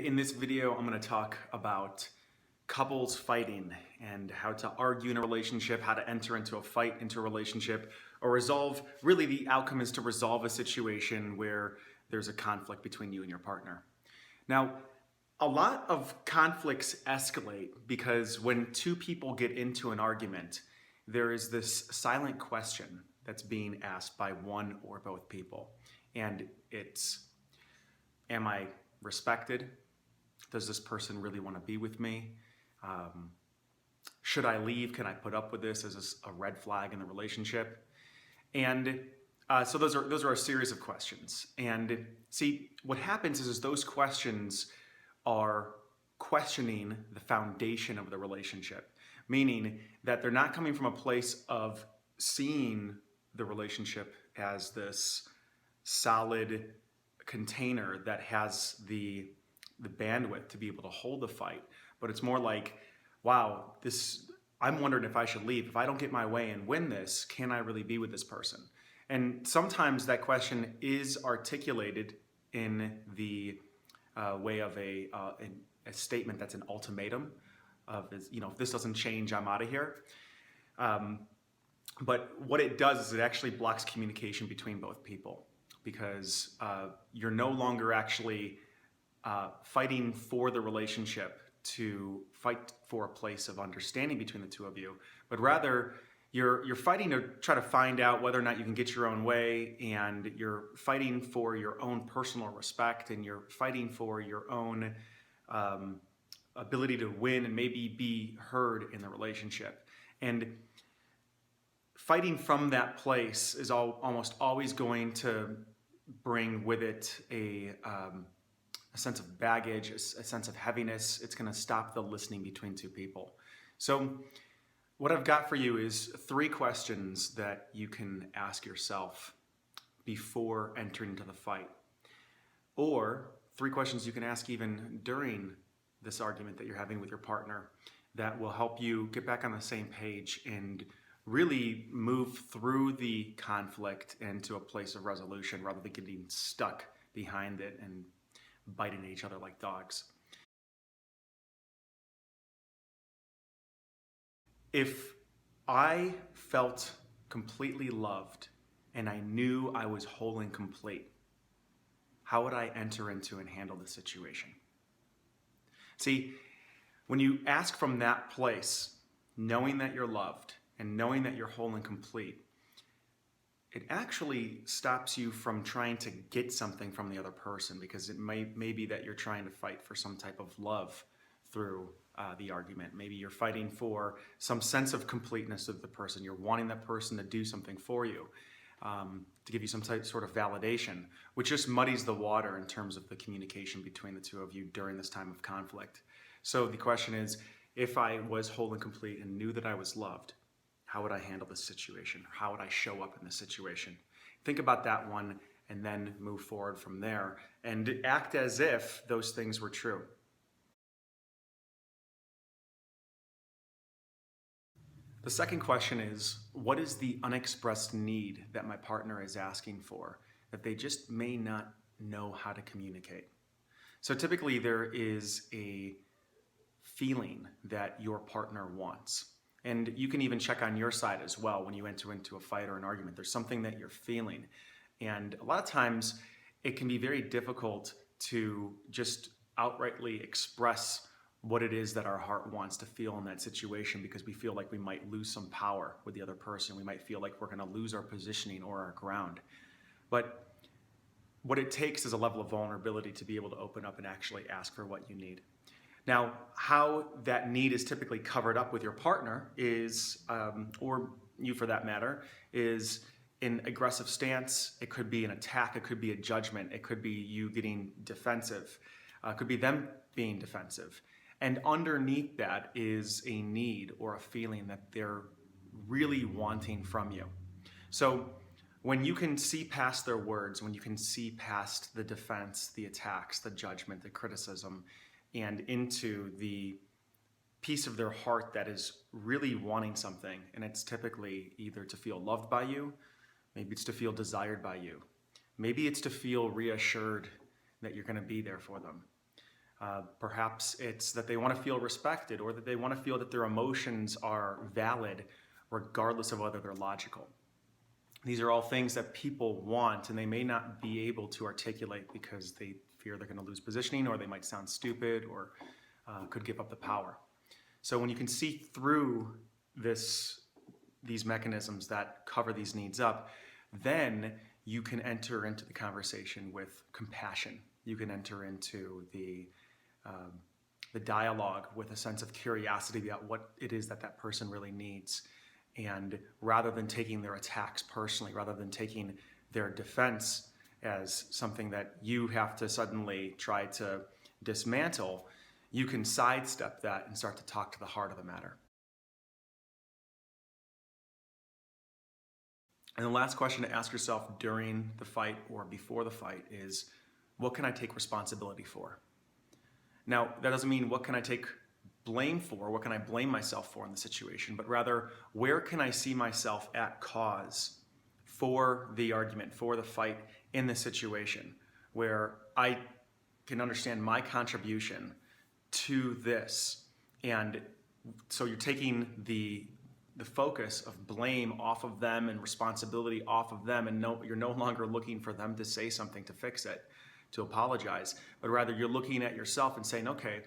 In this video, I'm going to talk about couples fighting and how to argue in a relationship, how to enter into a fight into a relationship, or resolve, really the outcome is to resolve a situation where there's a conflict between you and your partner. Now, a lot of conflicts escalate because when two people get into an argument, there is this silent question that's being asked by one or both people. And it's, am I respected? Does this person really want to be with me? Should I leave? Can I put up with this? Is this a red flag in the relationship? And so those are a series of questions. And see, what happens is those questions are questioning the foundation of the relationship, meaning that they're not coming from a place of seeing the relationship as this solid container that has the bandwidth to be able to hold the fight, but it's more like, wow, I'm wondering if I should leave. If I don't get my way and win this, can I really be with this person? And sometimes that question is articulated in the way of a statement that's an ultimatum of, if this doesn't change, I'm out of here. But what it does is it actually blocks communication between both people, because you're no longer actually fighting for the relationship to fight for a place of understanding between the two of you, but rather you're fighting to try to find out whether or not you can get your own way, and you're fighting for your own personal respect, and you're fighting for your own ability to win and maybe be heard in the relationship. And fighting from that place is almost always going to bring with it a sense of baggage, a sense of heaviness. It's going to stop the listening between two people. So what I've got for you is 3 questions that you can ask yourself before entering into the fight, or 3 questions you can ask even during this argument that you're having with your partner that will help you get back on the same page and really move through the conflict into a place of resolution rather than getting stuck behind it and biting at each other like dogs. If I felt completely loved and I knew I was whole and complete, how would I enter into and handle the situation? See, when you ask from that place, knowing that you're loved and knowing that you're whole and complete, it actually stops you from trying to get something from the other person, because it may be that you're trying to fight for some type of love through the argument. Maybe you're fighting for some sense of completeness of the person. You're wanting that person to do something for you, to give you some sort of validation, which just muddies the water in terms of the communication between the two of you during this time of conflict. So the question is, if I was whole and complete and knew that I was loved, how would I handle this situation? How would I show up in this situation? Think about that one and then move forward from there and act as if those things were true. The second question is, what is the unexpressed need that my partner is asking for that they just may not know how to communicate? So typically there is a feeling that your partner wants. And you can even check on your side as well when you enter into a fight or an argument. There's something that you're feeling. And a lot of times it can be very difficult to just outrightly express what it is that our heart wants to feel in that situation, because we feel like we might lose some power with the other person. We might feel like we're going to lose our positioning or our ground. But what it takes is a level of vulnerability to be able to open up and actually ask for what you need. Now, how that need is typically covered up with your partner is, or you for that matter, is an aggressive stance. It could be an attack. It could be a judgment. It could be you getting defensive. It could be them being defensive. And underneath that is a need or a feeling that they're really wanting from you. So when you can see past their words, when you can see past the defense, the attacks, the judgment, the criticism, and into the piece of their heart that is really wanting something, and it's typically either to feel loved by you, maybe it's to feel desired by you, maybe it's to feel reassured that you're going to be there for them. Perhaps it's that they want to feel respected, or that they want to feel that their emotions are valid regardless of whether they're logical. These are all things that people want, and they may not be able to articulate because they fear they're going to lose positioning, or they might sound stupid, or could give up the power. So when you can see through these mechanisms that cover these needs up, then you can enter into the conversation with compassion. You can enter into the dialogue with a sense of curiosity about what it is that person really needs. And rather than taking their attacks personally, rather than taking their defense as something that you have to suddenly try to dismantle, you can sidestep that and start to talk to the heart of the matter. And the last question to ask yourself during the fight or before the fight is, what can I take responsibility for? Now, that doesn't mean what can I take blame for, what can I blame myself for in the situation, but rather, where can I see myself at cause for the argument, for the fight in this situation, where I can understand my contribution to this. And so you're taking the focus of blame off of them and responsibility off of them, and you're no longer looking for them to say something to fix it, to apologize, but rather you're looking at yourself and saying, okay,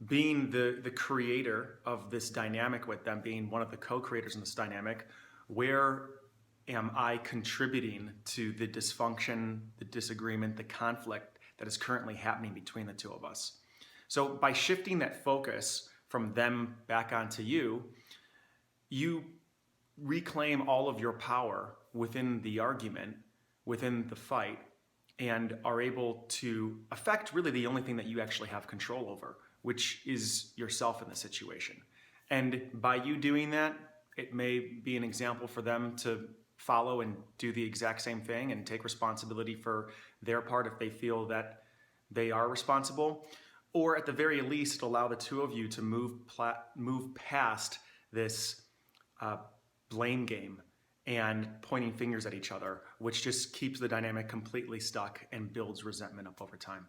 being the creator of this dynamic with them, being one of the co-creators in this dynamic, where am I contributing to the dysfunction, the disagreement, the conflict that is currently happening between the two of us? So by shifting that focus from them back onto you, you reclaim all of your power within the argument, within the fight, and are able to affect really the only thing that you actually have control over, which is yourself in the situation. And by you doing that, it may be an example for them to follow and do the exact same thing and take responsibility for their part if they feel that they are responsible. Or at the very least, allow the two of you to move past this blame game and pointing fingers at each other, which just keeps the dynamic completely stuck and builds resentment up over time.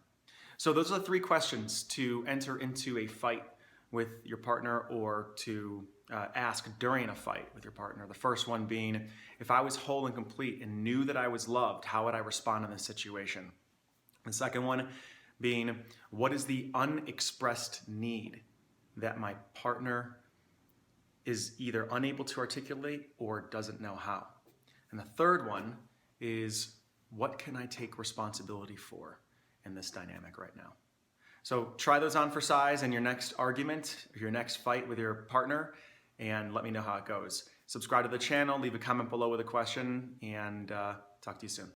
So those are the 3 questions to enter into a fight with your partner, or to ask during a fight with your partner. The first one being, if I was whole and complete and knew that I was loved, how would I respond in this situation? The second one being, what is the unexpressed need that my partner is either unable to articulate or doesn't know how? And the third one is, what can I take responsibility for in this dynamic right now? So try those on for size in your next argument, your next fight with your partner, and let me know how it goes. Subscribe to the channel, leave a comment below with a question, and talk to you soon.